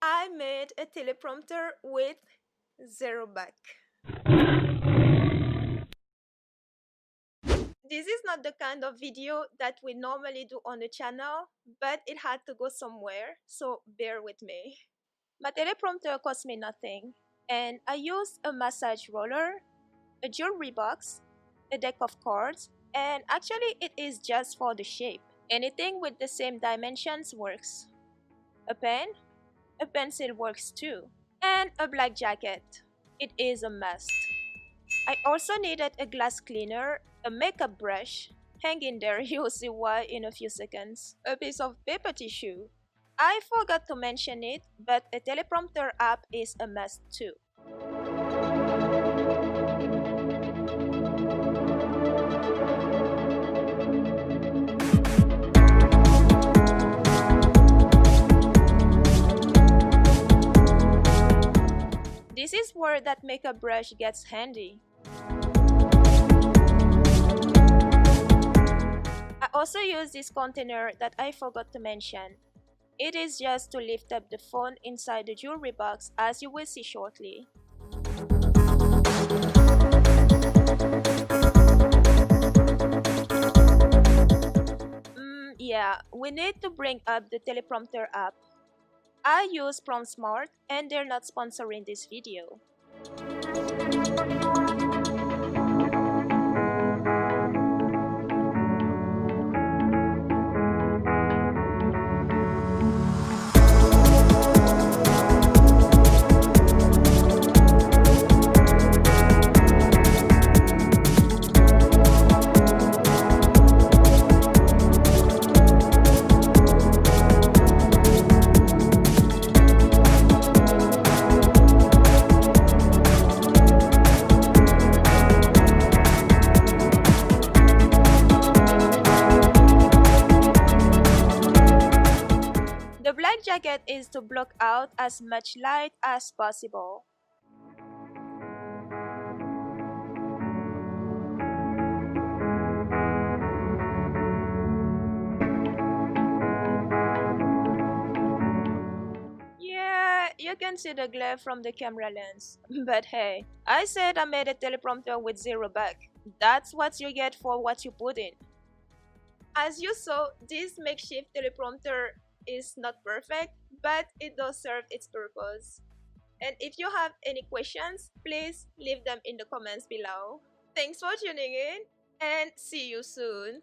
I made a teleprompter with 0 back. This is not the kind of video that we normally do on the channel, but it had to go somewhere, so bear with me. My teleprompter cost me nothing, and I used a massage roller, a jewelry box, a deck of cards, and actually it is just for the shape. Anything with the same dimensions works. A pen, a pencil works too, and a black jacket. It is a must. I also needed a glass cleaner, a makeup brush, hang in there, you'll see why in a few seconds, a piece of paper tissue. I forgot to mention it, but a teleprompter app is a must too. This is where that makeup brush gets handy. I also use this container that I forgot to mention. It is just to lift up the phone inside the jewelry box, as you will see shortly. Yeah, we need to bring up the Teleprompter app. I use PromptSmart and they're not sponsoring this video. The black jacket is to block out as much light as possible. Yeah, you can see the glare from the camera lens. But hey, I said I made a teleprompter with 0 back. That's what you get for what you put in. As you saw, this makeshift teleprompter is not perfect, but it does serve its purpose. And if you have any questions, please leave them in the comments below. Thanks for tuning in, and see you soon.